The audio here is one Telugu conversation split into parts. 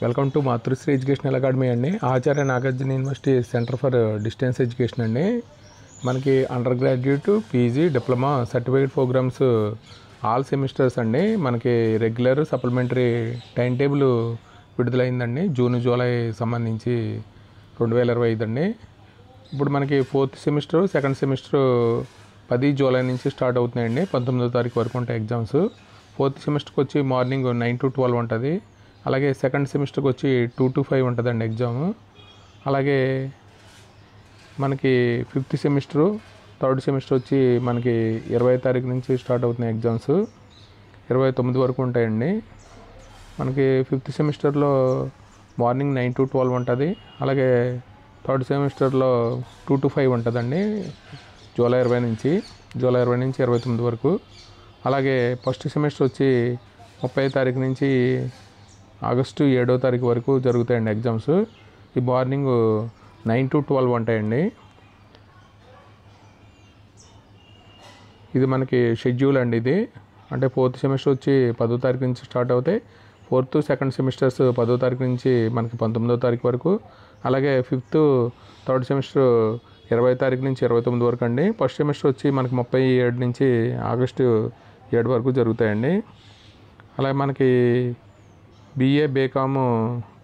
Welcome to Matrusri educational academy అండి. Acharya Nagarjuna university centre for distance education అండి. మనకి undergraduate, PG, diploma certificate programmes all semesters అండి. మనకి రెగ్యులర్, సప్లిమెంటరీ టైం టేబుల్ విడుదలైందండి. జూన్, జూలై సంబంధించి 2025 అండి. ఇప్పుడు మనకి 4th semester, second semester 10 July నుంచి స్టార్ట్ అవుతున్నాయండి. 19వ తారీఖు వరకు ఉంటాయి ఎగ్జామ్స్. 4th సెమిస్టర్కి వచ్చి మార్నింగ్ 9 to 12 ఉంటుంది. అలాగే సెకండ్ సెమిస్టర్కి వచ్చి 2 to 5 ఉంటుందండి ఎగ్జాము. అలాగే మనకి 5th సెమిస్టరు, థర్డ్ సెమిస్టర్ వచ్చి మనకి 20వ తారీఖు నుంచి స్టార్ట్ అవుతున్నాయి ఎగ్జామ్స్. 29 వరకు ఉంటాయండి. మనకి 5th సెమిస్టర్లో మార్నింగ్ 9 to 12 ఉంటుంది. అలాగే థర్డ్ సెమిస్టర్లో 2 to 5 ఉంటుందండి. జూలై 20 నుంచి 29 వరకు. అలాగే ఫస్ట్ సెమిస్టర్ వచ్చి 30వ తారీఖు నుంచి ఆగస్టు 7వ తారీఖు వరకు జరుగుతాయండి ఎగ్జామ్స్. ఈ మార్నింగ్ 9 to 12 ఉంటాయండి. ఇది మనకి షెడ్యూల్ అండి. ఇది అంటే 4th సెమిస్టర్ వచ్చి 10వ తారీఖు నుంచి స్టార్ట్ అవుతాయి. 4th, సెకండ్ సెమిస్టర్స్ 10వ తారీఖు నుంచి మనకి 19వ తారీఖు వరకు. అలాగే 5th, థర్డ్ సెమిస్టర్ 20వ తారీఖు నుంచి 29 వరకు అండి. ఫస్ట్ సెమిస్టర్ వచ్చి మనకి 37 నుంచి ఆగస్టు 7 వరకు జరుగుతాయండి. అలాగే మనకి BA, BCom,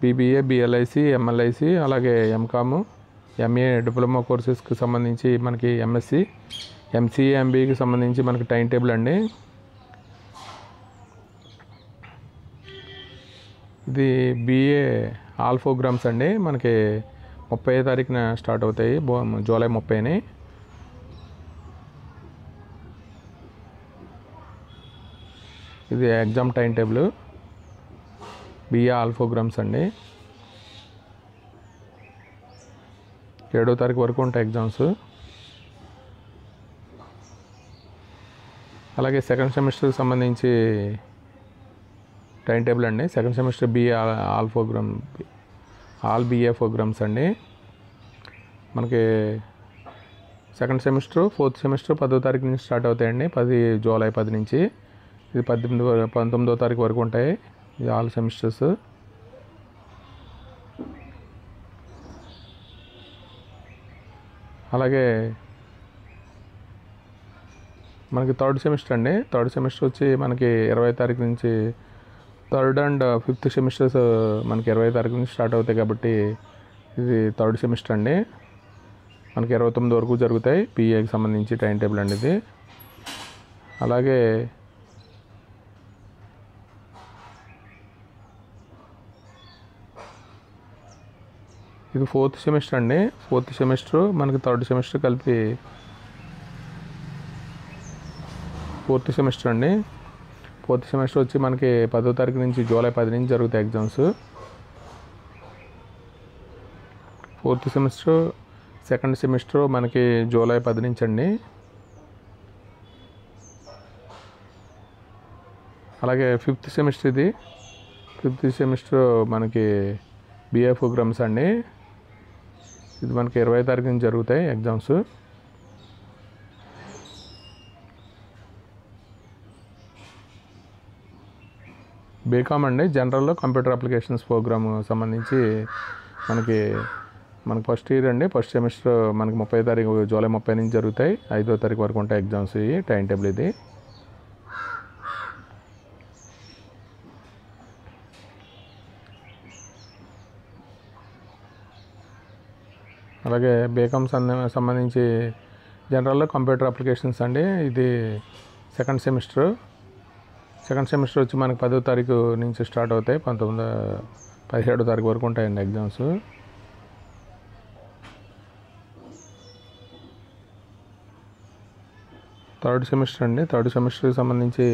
BBA, BLIC, MLIC, అలాగే ఎంకామ్, ఎంఏ డిప్లొమా కోర్సెస్కి సంబంధించి మనకి ఎంఎస్సి, ఎంసీఏ, ఎంబీఏకి సంబంధించి మనకి టైం టేబుల్ అండి. ఇది బీఏ ఆల్ ప్రోగ్రామ్స్ అండి. మనకి 30వ తారీఖున స్టార్ట్ అవుతాయి, జూలై 30ని. ఇది exam time table, BA all programmes అండి. 7వ తారీఖు వరకు ఉంటాయి ఎగ్జామ్స్. అలాగే సెకండ్ సెమిస్టర్కి సంబంధించి టైం టేబుల్ అండి. Second semester BA all BA programmes అండి. మనకి సెకండ్ సెమిస్టర్, 4th సెమిస్టర్ 10వ తారీఖు నుంచి స్టార్ట్ అవుతాయండి. జూలై 10 నుంచి ఇది 19వ తారీఖు వరకు ఉంటాయి. ఇది ఆల్ సెమిస్టర్స్. అలాగే మనకి థర్డ్ సెమిస్టర్ అండి. థర్డ్ సెమిస్టర్ వచ్చి మనకి 20వ తారీఖు నుంచి, థర్డ్ అండ్ 5th సెమిస్టర్స్ మనకి 20వ తారీఖు నుంచి స్టార్ట్ అవుతాయి కాబట్టి ఇది థర్డ్ సెమిస్టర్ అండి. మనకి 29 వరకు జరుగుతాయి. బీఏకి సంబంధించి టైం టేబుల్ అండి ఇది. అలాగే ఇది 4th సెమిస్టర్ అండి. 4th సెమిస్టర్ మనకి థర్డ్ సెమిస్టర్ కలిపి 4th సెమిస్టర్ అండి. 4th సెమిస్టర్ వచ్చి మనకి 10వ తారీఖు నుంచి జూలై 10 నుంచి జరుగుతాయి exams. 4th semester, second semester మనకి జూలై 10 నుంచి అండి. అలాగే 5th సెమిస్టర్, ఇది 5th సెమిస్టర్ మనకి బీఏ ప్రోగ్రామ్స్ అండి. ఇది మనకి 20వ తారీఖు నుంచి జరుగుతాయి ఎగ్జామ్స్. బీకామ్ అండి, జనరల్ కంప్యూటర్ అప్లికేషన్స్ ప్రోగ్రామ్ సంబంధించి మనకి ఫస్ట్ ఇయర్ అండి. ఫస్ట్ సెమిస్టర్ మనకి 30వ తారీఖు జూలై 30 నుంచి జరుగుతాయి. 5వ తారీఖు వరకు ఉంటాయి ఎగ్జామ్స్. ఇవి టైం టేబుల్ ఇది. అలాగే బీకామ్ సంబంధించి జనరల్లో కంప్యూటర్ అప్లికేషన్స్ అండి. ఇది సెకండ్ సెమిస్టర్. సెకండ్ సెమిస్టర్ వచ్చి మనకి 10వ తారీఖు నుంచి స్టార్ట్ అవుతాయి. 17వ తారీఖు వరకు ఉంటాయండి ఎగ్జామ్స్. థర్డ్ సెమిస్టర్ అండి. థర్డ్ సెమిస్టర్కి సంబంధించి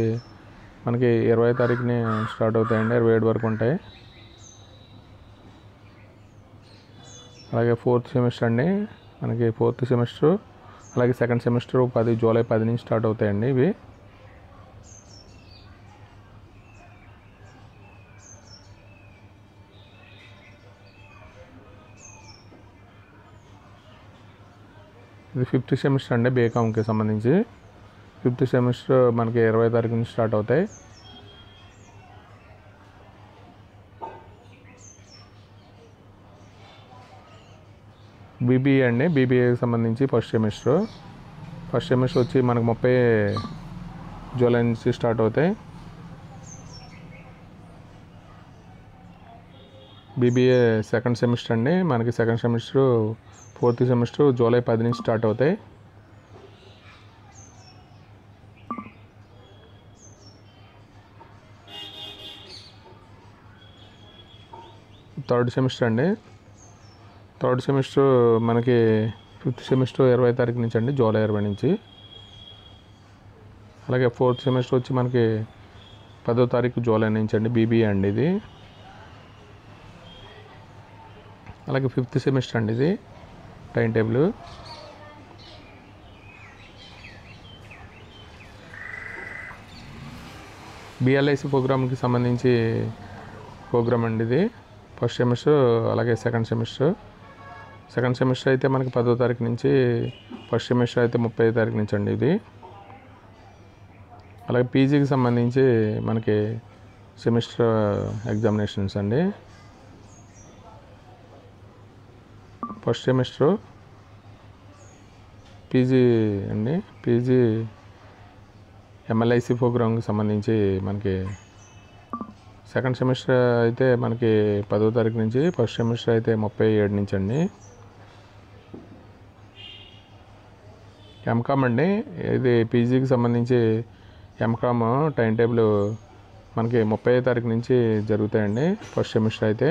మనకి 20వ తారీఖుని స్టార్ట్ అవుతాయండి. 27 వరకు ఉంటాయి. అలాగే 4th సెమిస్టర్ అండి. మనకి 4th సెమిస్టర్, అలాగే సెకండ్ సెమిస్టర్ జూలై 10 నుంచి స్టార్ట్ అవుతాయండి ఇవి. ఇది 5th సెమిస్టర్ అండి. బీకామ్కి సంబంధించి 5th సెమిస్టర్ మనకి 20వ తారీఖు నుంచి స్టార్ట్ అవుతాయి. బీబీఏ అండి, బీబీఏకి సంబంధించి ఫస్ట్ సెమిస్టర్ వచ్చి మనకు 30 జూలై నుంచి స్టార్ట్ అవుతాయి. బీబీఏ సెకండ్ సెమిస్టర్ అండి, మనకి second semester fourth semester July 10 నుంచి స్టార్ట్ అవుతాయి. థర్డ్ సెమిస్టర్ అండి, థర్డ్ సెమిస్టర్ మనకి ఫిఫ్త్ సెమిస్టర్ 20 తారీఖు నుంచి అండి, జూలై 20 నుంచి. అలాగే ఫోర్త్ సెమిస్టర్ వచ్చి మనకి 10వ తారీఖు జూలై నుంచి అండి, బీబీఏ అండి ఇది. అలాగే ఫిఫ్త్ సెమిస్టర్ అండి, ఇది టైం టేబుల్. బిఎల్ఐసి ప్రోగ్రామ్కి సంబంధించి ప్రోగ్రామ్ అండి ఇది, ఫస్ట్ సెమిస్టర్. అలాగే సెకండ్ సెమిస్టర్ అయితే మనకి 10వ తారీఖు నుంచి, ఫస్ట్ సెమిస్టర్ అయితే 30వ తారీఖు నుంచి అండి ఇది. అలాగే పీజీకి సంబంధించి మనకి సెమిస్టర్ ఎగ్జామినేషన్స్ అండి. ఫస్ట్ సెమిస్టర్ పీజీ అండి, పీజీ ఎంఎల్ఐసి ప్రోగ్రామ్కి సంబంధించి మనకి సెకండ్ సెమిస్టర్ అయితే మనకి 10వ తారీఖు నుంచి, ఫస్ట్ సెమిస్టర్ అయితే 37 నుంచి అండి. ఎంకామ్ అండి, ఇది పీజీకి సంబంధించి ఎంకామ్ టైం టేబుల్ మనకి 30వ తారీఖు నుంచి జరుగుతాయండి. ఫస్ట్ సెమిస్టర్ అయితే,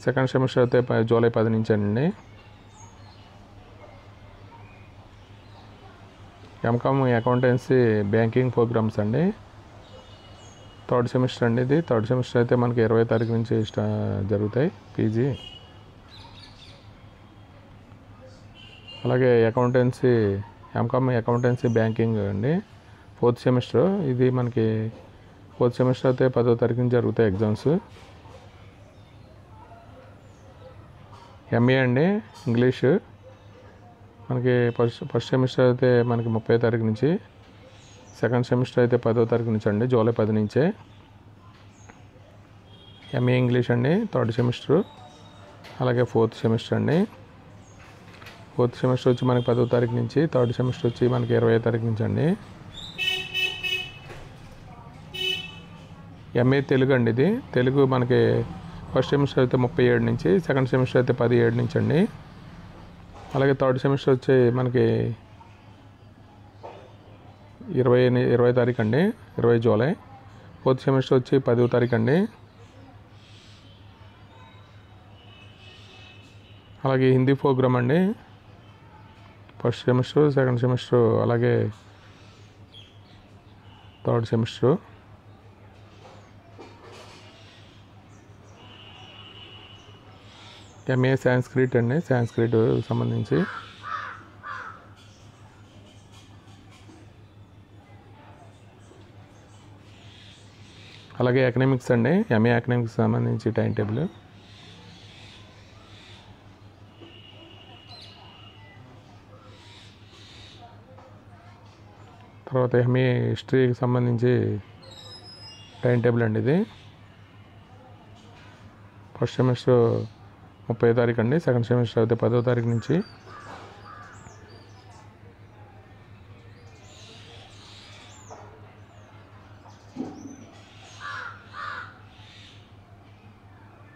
సెకండ్ సెమిస్టర్ అయితే జూలై 10 నుంచి అండి. ఎంకామ్ అకౌంటెన్సీ బ్యాంకింగ్ ప్రోగ్రామ్స్ అండి, థర్డ్ సెమిస్టర్ అండి ఇది. థర్డ్ సెమిస్టర్ అయితే మనకి 20వ తారీఖు నుంచి జరుగుతాయి పీజీ. అలాగే ఎంకామ్ అకౌంటెన్సీ బ్యాంకింగ్ అండి, ఫోర్త్ సెమిస్టర్. ఇది మనకి ఫోర్త్ సెమిస్టర్ అయితే 10వ తారీఖు నుంచి జరుగుతాయి ఎగ్జామ్స్. ఎంఏ అండి, ఇంగ్లీష్ మనకి ఫస్ట్ సెమిస్టర్ అయితే మనకి 30వ తారీఖు నుంచి, సెకండ్ సెమిస్టర్ అయితే 10వ తారీఖు నుంచి అండి, జూలై 10 నుంచే. ఎంఏ ఇంగ్లీష్ అండి, థర్డ్ సెమిస్టర్. అలాగే ఫోర్త్ సెమిస్టర్ అండి, ఫోర్త్ సెమిస్టర్ వచ్చి మనకి 10వ తారీఖు నుంచి, థర్డ్ సెమిస్టర్ వచ్చి మనకి 20వ తారీఖు నుంచి అండి. ఎంఏ తెలుగు అండి, ఇది తెలుగు మనకి ఫస్ట్ సెమిస్టర్ అయితే 37 నుంచి, సెకండ్ సెమిస్టర్ అయితే 17 నుంచి అండి. అలాగే థర్డ్ సెమిస్టర్ వచ్చి మనకి 20 తారీఖు అండి, 20 జూలై. ఫోర్త్ సెమిస్టర్ వచ్చి 10వ తారీఖు అండి. అలాగే హిందీ ప్రోగ్రామ్ అండి, ఫస్ట్ సెమిస్టర్, సెకండ్ సెమిస్టర్, అలాగే థర్డ్ సెమిస్టర్. ఎంఏ సాంస్క్రిట్ అండి, సాంస్క్రిట్ సంబంధించి. అలాగే ఎకనామిక్స్ అండి, ఎంఏ ఎకనామిక్స్ సంబంధించి టైం టేబుల్. తర్వాత ఎంఏ హిస్టరీకి సంబంధించి టైం టేబుల్ అండి ఇది. ఫస్ట్ సెమిస్టర్ 30వ తారీఖు అండి, సెకండ్ సెమిస్టర్ అయితే 10వ తారీఖు నుంచి.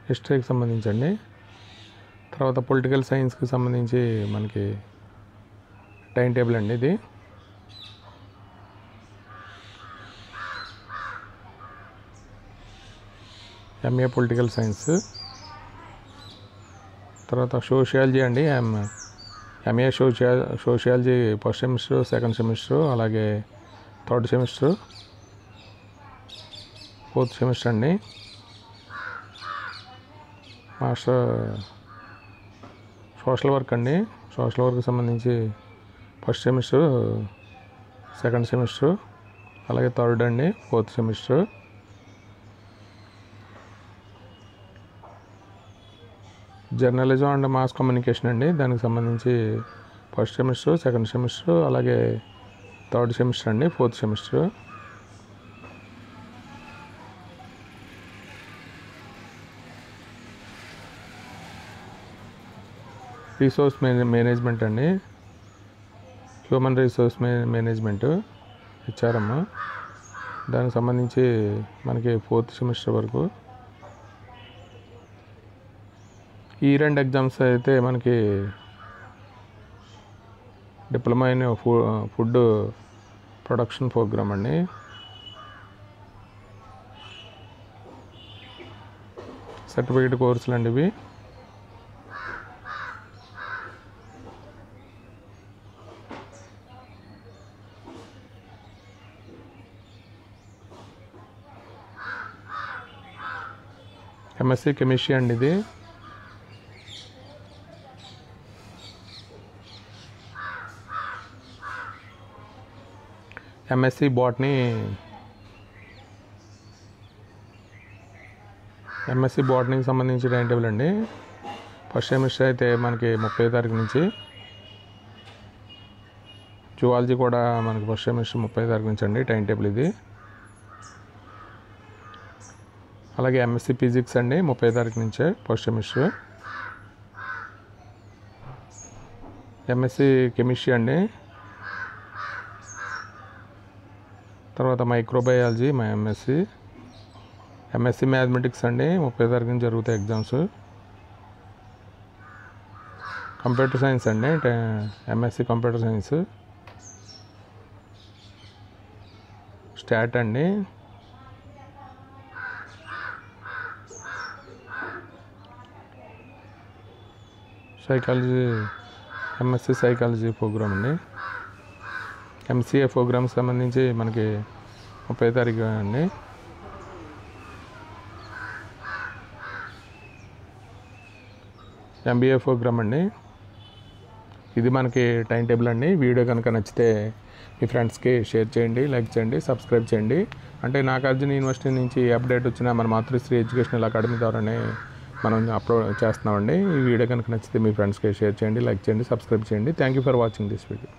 హిస్టరీకి సంబంధించండి. తర్వాత పొలిటికల్ సైన్స్కి సంబంధించి మనకి టైం టేబుల్ అండి ఇది. MA political science. తర్వాత సోషియాలజీ అండి, MA sociology first semester, second semester, అలాగే థర్డ్ సెమిస్టర్, ఫోర్త్ సెమిస్టర్ అండి. మాస్టర్ సోషల్ వర్క్ అండి, సోషల్ వర్క్కి సంబంధించి ఫస్ట్ సెమిస్టర్, సెకండ్ సెమిస్టర్, అలాగే థర్డ్ అండి, fourth semester. Journalism and mass communication అండి, దానికి సంబంధించి ఫస్ట్ సెమిస్టర్, సెకండ్ సెమిస్టర్, అలాగే థర్డ్ సెమిస్టర్ అండి, ఫోర్త్ సెమిస్టర్. రిసోర్స్ మేనేజ్మెంట్ అండి, హ్యూమన్ రిసోర్స్ మేనేజ్మెంట్ హెచ్ఆర్ఎం. దానికి సంబంధించి మనకి 4th సెమిస్టర్ వరకు. ఈ 2 ఎగ్జామ్స్ అయితే మనకి diploma in food production programme అండి. సర్టిఫికేట్ కోర్సులు అండి ఇవి. ఎంఎస్సి కెమిస్ట్రీ అండి ఇది. ఎంఎస్సి బాటనీ బాటనీకి సంబంధించి టైం టేబుల్ అండి. ఫస్ట్ సెమిస్టర్ అయితే మనకి 30వ తారీఖు నుంచి, జువాలజీ కూడా మనకి ఫస్ట్ సెమిస్టర్ 30వ తారీఖు నుంచి అండి టైం టేబుల్ ఇది. అలాగే ఎంఎస్సి ఫిజిక్స్ అండి 30వ తారీఖు నుంచే ఫస్ట్ సెమిస్టర్. ఎంఎస్సి కెమిస్ట్రీ అండి, తర్వాత మైక్రోబయాలజీ ఎంఎస్సి మ్యాథమెటిక్స్ అండి 30వ తారీఖు నుంచి జరుగుతాయి ఎగ్జామ్స్. కంప్యూటర్ సైన్స్ అండి, ఎంఎస్సి కంప్యూటర్ సైన్స్. స్టాట్ అండి, సైకాలజీ ఎంఎస్సి సైకాలజీ ప్రోగ్రామ్ అండి. ఎంసీఏ ప్రోగ్రామ్కి సంబంధించి మనకి 30వ తారీఖు అండి. ఎంబీఏ ప్రోగ్రామ్ అండి. ఇది మనకి టైం టేబుల్ అండి. వీడియో కనుక నచ్చితే మీ ఫ్రెండ్స్కి షేర్ చేయండి, లైక్ చేయండి, సబ్స్క్రైబ్ చేయండి. అంటే నాగార్జున యూనివర్సిటీ నుంచి అప్డేట్ వచ్చిన మన మాతృశ్రీ ఎడ్యుకేషనల్ అకాడమీ ద్వారానే మనం అప్లోడ్ చేస్తున్నామండి. ఈ వీడియో కనుక నచ్చితే మీ ఫ్రెండ్స్కి షేర్ చేయండి, లైక్ చేయండి, సబ్స్క్రైబ్ చేయండి. Thank you for watching this video.